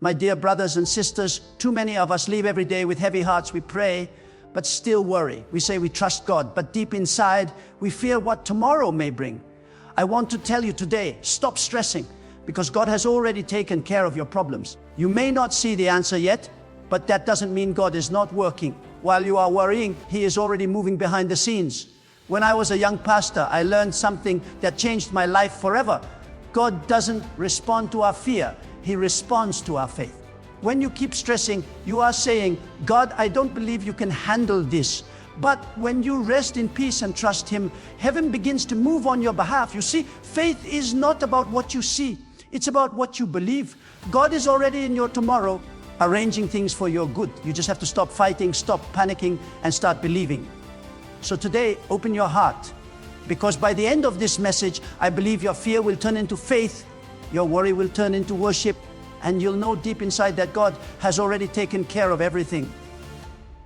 My dear brothers and sisters, too many of us leave every day with heavy hearts. We pray, but still worry. We say we trust God, but deep inside, we fear what tomorrow may bring. I want to tell you today, stop stressing, because God has already taken care of your problems. You may not see the answer yet, but that doesn't mean God is not working. While you are worrying, He is already moving behind the scenes. When I was a young pastor, I learned something that changed my life forever. God doesn't respond to our fear. He responds to our faith. When you keep stressing, you are saying, God, I don't believe you can handle this. But when you rest in peace and trust Him, heaven begins to move on your behalf. You see, faith is not about what you see. It's about what you believe. God is already in your tomorrow, arranging things for your good. You just have to stop fighting, stop panicking, and start believing. So today, open your heart, because by the end of this message, I believe your fear will turn into faith, your worry will turn into worship, and you'll know deep inside that God has already taken care of everything.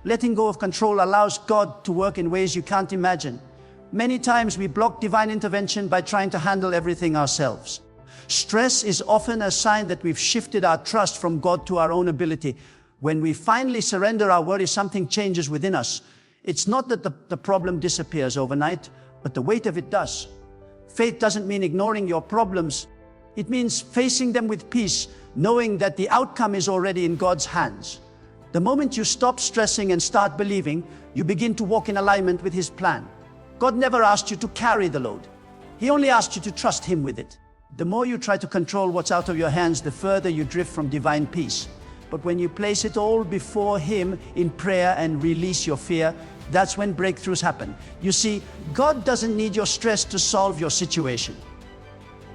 Letting go of control allows God to work in ways you can't imagine. Many times we block divine intervention by trying to handle everything ourselves. Stress is often a sign that we've shifted our trust from God to our own ability. When we finally surrender our worry, something changes within us. It's not that the problem disappears overnight, but the weight of it does. Faith doesn't mean ignoring your problems. It means facing them with peace, knowing that the outcome is already in God's hands. The moment you stop stressing and start believing, you begin to walk in alignment with His plan. God never asked you to carry the load. He only asked you to trust Him with it. The more you try to control what's out of your hands, the further you drift from divine peace. But when you place it all before Him in prayer and release your fear, that's when breakthroughs happen. You see, God doesn't need your stress to solve your situation.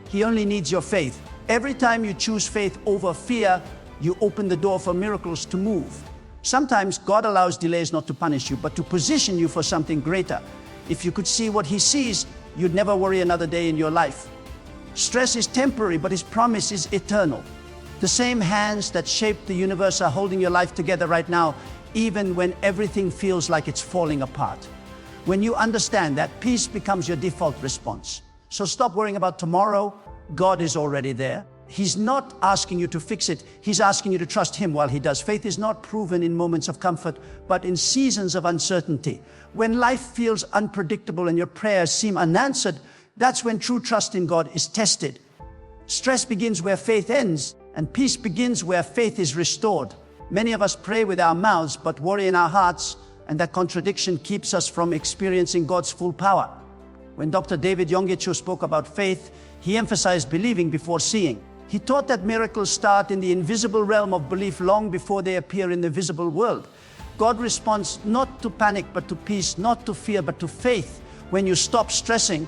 He only needs your faith. Every time you choose faith over fear, you open the door for miracles to move. Sometimes God allows delays not to punish you, but to position you for something greater. If you could see what He sees, you'd never worry another day in your life. Stress is temporary, but His promise is eternal. The same hands that shaped the universe are holding your life together right now, even when everything feels like it's falling apart. When you understand that, peace becomes your default response. So stop worrying about tomorrow. God is already there. He's not asking you to fix it. He's asking you to trust Him while He does. Faith is not proven in moments of comfort, but in seasons of uncertainty. When life feels unpredictable and your prayers seem unanswered, that's when true trust in God is tested. Stress begins where faith ends, and peace begins where faith is restored. Many of us pray with our mouths, but worry in our hearts, and that contradiction keeps us from experiencing God's full power. When Dr. Yonggi Cho spoke about faith, he emphasized believing before seeing. He taught that miracles start in the invisible realm of belief long before they appear in the visible world. God responds not to panic, but to peace, not to fear, but to faith. When you stop stressing,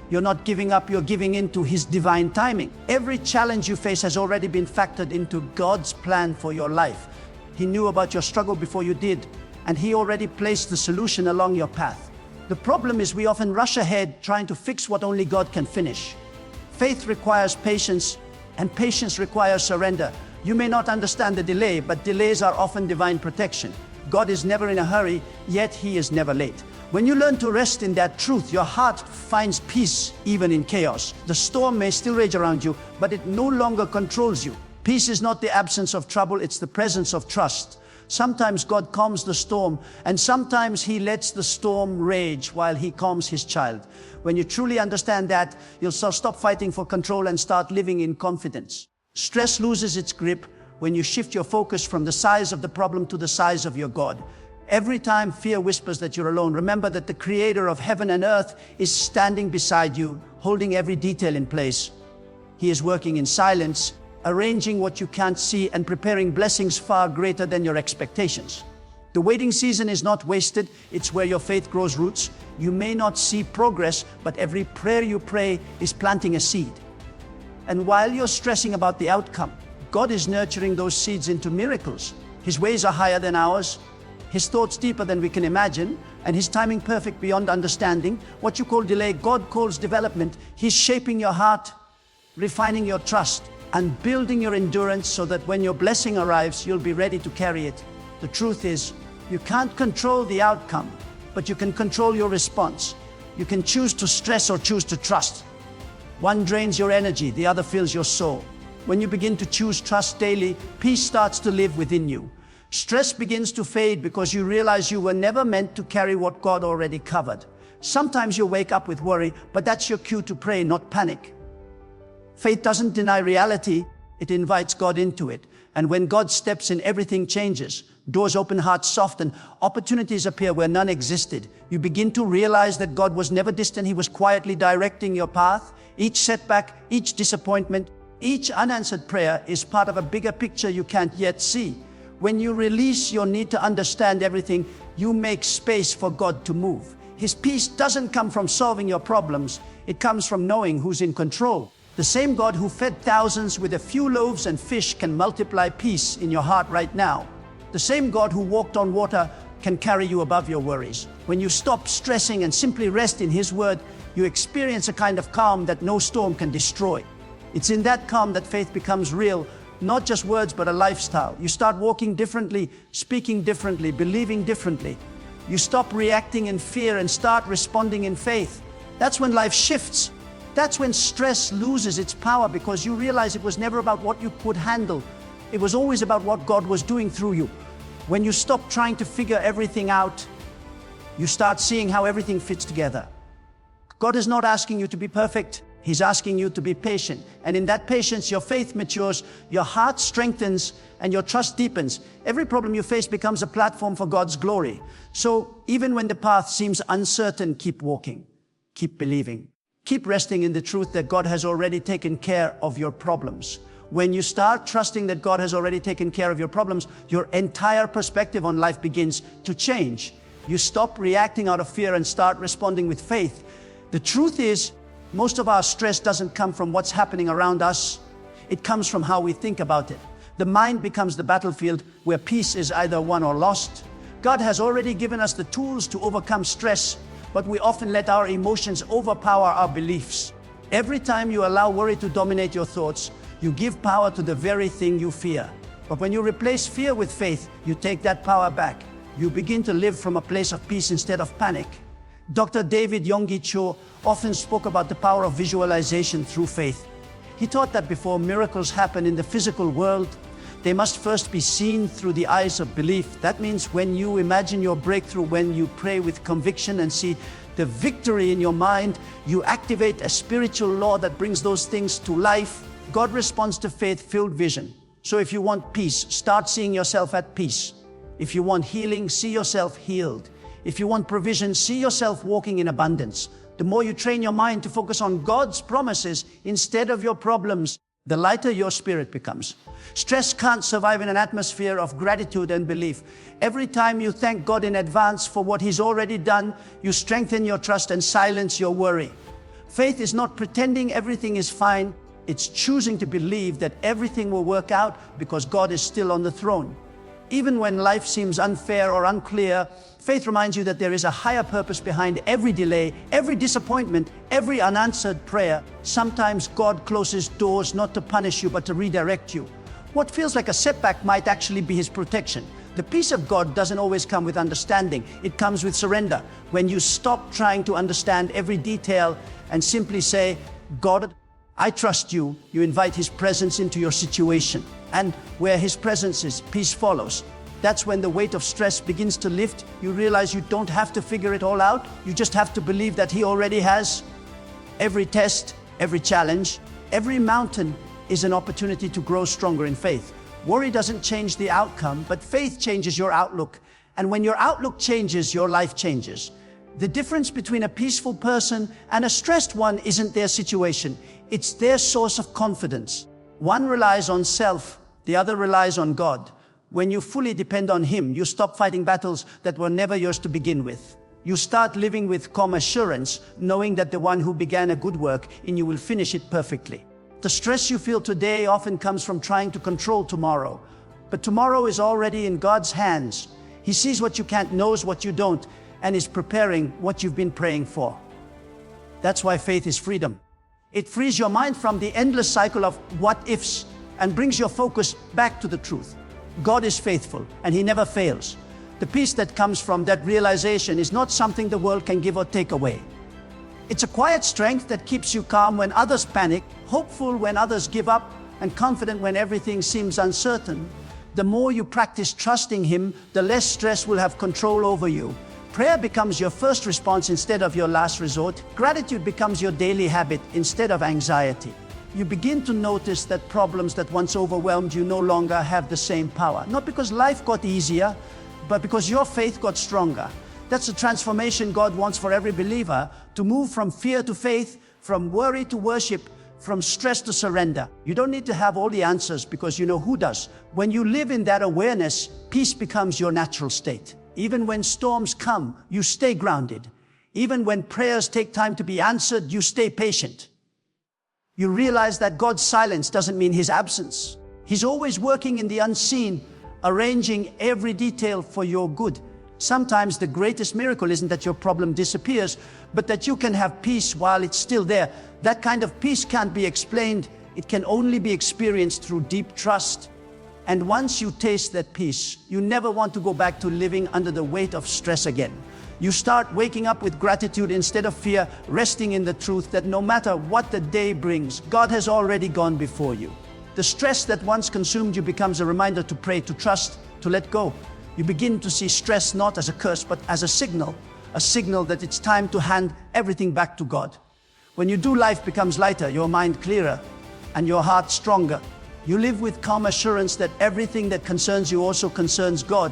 you're not giving up, you're giving in to His divine timing. Every challenge you face has already been factored into God's plan for your life. He knew about your struggle before you did, and He already placed the solution along your path. The problem is we often rush ahead trying to fix what only God can finish. Faith requires patience, and patience requires surrender. You may not understand the delay, but delays are often divine protection. God is never in a hurry, yet He is never late. When you learn to rest in that truth, your heart finds peace even in chaos. The storm may still rage around you, but it no longer controls you. Peace is not the absence of trouble, it's the presence of trust. Sometimes God calms the storm, and sometimes He lets the storm rage while He calms His child. When you truly understand that, you'll stop fighting for control and start living in confidence. Stress loses its grip when you shift your focus from the size of the problem to the size of your God. Every time fear whispers that you're alone, remember that the Creator of heaven and earth is standing beside you, holding every detail in place. He is working in silence, arranging what you can't see and preparing blessings far greater than your expectations. The waiting season is not wasted, it's where your faith grows roots. You may not see progress, but every prayer you pray is planting a seed. And while you're stressing about the outcome, God is nurturing those seeds into miracles. His ways are higher than ours, His thoughts deeper than we can imagine, and His timing perfect beyond understanding. What you call delay, God calls development. He's shaping your heart, refining your trust, and building your endurance so that when your blessing arrives, you'll be ready to carry it. The truth is, you can't control the outcome, but you can control your response. You can choose to stress or choose to trust. One drains your energy, the other fills your soul. When you begin to choose trust daily, peace starts to live within you. Stress begins to fade because you realize you were never meant to carry what God already covered. Sometimes you wake up with worry, but that's your cue to pray, not panic. Faith doesn't deny reality, it invites God into it. And when God steps in, everything changes. Doors open, hearts soften, opportunities appear where none existed. You begin to realize that God was never distant, He was quietly directing your path. Each setback, each disappointment, each unanswered prayer is part of a bigger picture you can't yet see. When you release your need to understand everything, you make space for God to move. His peace doesn't come from solving your problems, it comes from knowing who's in control. The same God who fed thousands with a few loaves and fish can multiply peace in your heart right now. The same God who walked on water can carry you above your worries. When you stop stressing and simply rest in His word, you experience a kind of calm that no storm can destroy. It's in that calm that faith becomes real, not just words but a lifestyle. You start walking differently, speaking differently, believing differently. You stop reacting in fear and start responding in faith. That's when life shifts. That's when stress loses its power, because you realize it was never about what you could handle. It was always about what God was doing through you. When you stop trying to figure everything out, you start seeing how everything fits together. God is not asking you to be perfect. He's asking you to be patient. And in that patience, your faith matures, your heart strengthens, and your trust deepens. Every problem you face becomes a platform for God's glory. So even when the path seems uncertain, keep walking, keep believing. Keep resting in the truth that God has already taken care of your problems. When you start trusting that God has already taken care of your problems, your entire perspective on life begins to change. You stop reacting out of fear and start responding with faith. The truth is, most of our stress doesn't come from what's happening around us. It comes from how we think about it. The mind becomes the battlefield where peace is either won or lost. God has already given us the tools to overcome stress, but we often let our emotions overpower our beliefs. Every time you allow worry to dominate your thoughts, you give power to the very thing you fear. But when you replace fear with faith, you take that power back. You begin to live from a place of peace instead of panic. Dr. Yonggi Cho often spoke about the power of visualization through faith. He taught that before miracles happen in the physical world, they must first be seen through the eyes of belief. That means when you imagine your breakthrough, when you pray with conviction and see the victory in your mind, you activate a spiritual law that brings those things to life. God responds to faith-filled vision. So if you want peace, start seeing yourself at peace. If you want healing, see yourself healed. If you want provision, see yourself walking in abundance. The more you train your mind to focus on God's promises instead of your problems, the lighter your spirit becomes. Stress can't survive in an atmosphere of gratitude and belief. Every time you thank God in advance for what He's already done, you strengthen your trust and silence your worry. Faith is not pretending everything is fine. It's choosing to believe that everything will work out because God is still on the throne. Even when life seems unfair or unclear, faith reminds you that there is a higher purpose behind every delay, every disappointment, every unanswered prayer. Sometimes God closes doors not to punish you, but to redirect you. What feels like a setback might actually be His protection. The peace of God doesn't always come with understanding. It comes with surrender. When you stop trying to understand every detail and simply say, God, I trust you, you invite His presence into your situation. And where His presence is, peace follows. That's when the weight of stress begins to lift. You realize you don't have to figure it all out. You just have to believe that He already has. Every test, every challenge, every mountain is an opportunity to grow stronger in faith. Worry doesn't change the outcome, but faith changes your outlook. And when your outlook changes, your life changes. The difference between a peaceful person and a stressed one isn't their situation. It's their source of confidence. One relies on self, the other relies on God. When you fully depend on Him, you stop fighting battles that were never yours to begin with. You start living with calm assurance, knowing that the one who began a good work in you will finish it perfectly. The stress you feel today often comes from trying to control tomorrow. But tomorrow is already in God's hands. He sees what you can't, knows what you don't, and is preparing what you've been praying for. That's why faith is freedom. It frees your mind from the endless cycle of what-ifs and brings your focus back to the truth. God is faithful, and He never fails. The peace that comes from that realization is not something the world can give or take away. It's a quiet strength that keeps you calm when others panic, hopeful when others give up, and confident when everything seems uncertain. The more you practice trusting Him, the less stress will have control over you. Prayer becomes your first response instead of your last resort. Gratitude becomes your daily habit instead of anxiety. You begin to notice that problems that once overwhelmed you no longer have the same power. Not because life got easier, but because your faith got stronger. That's the transformation God wants for every believer, to move from fear to faith, from worry to worship, from stress to surrender. You don't need to have all the answers because you know who does. When you live in that awareness, peace becomes your natural state. Even when storms come, you stay grounded. Even when prayers take time to be answered, you stay patient. You realize that God's silence doesn't mean His absence. He's always working in the unseen, arranging every detail for your good. Sometimes the greatest miracle isn't that your problem disappears, but that you can have peace while it's still there. That kind of peace can't be explained. It can only be experienced through deep trust. And once you taste that peace, you never want to go back to living under the weight of stress again. You start waking up with gratitude instead of fear, resting in the truth that no matter what the day brings, God has already gone before you. The stress that once consumed you becomes a reminder to pray, to trust, to let go. You begin to see stress not as a curse, but as a signal that it's time to hand everything back to God. When you do, life becomes lighter, your mind clearer, and your heart stronger. You live with calm assurance that everything that concerns you also concerns God,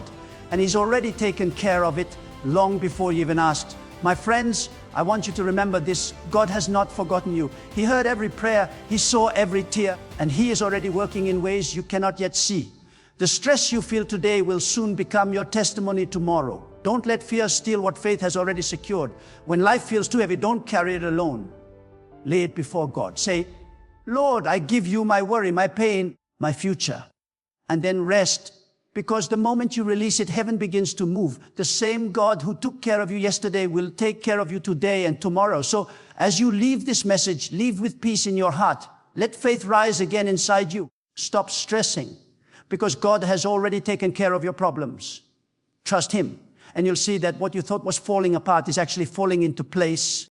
and He's already taken care of it long before you even asked. My friends, I want you to remember this: God has not forgotten you. He heard every prayer, He saw every tear, and He is already working in ways you cannot yet see. The stress you feel today will soon become your testimony tomorrow. Don't let fear steal what faith has already secured. When life feels too heavy, don't carry it alone. Lay it before God. Say, Lord, I give you my worry, my pain, my future. And then rest, because the moment you release it, heaven begins to move. The same God who took care of you yesterday will take care of you today and tomorrow. So as you leave this message, leave with peace in your heart. Let faith rise again inside you. Stop stressing, because God has already taken care of your problems. Trust Him, and you'll see that what you thought was falling apart is actually falling into place.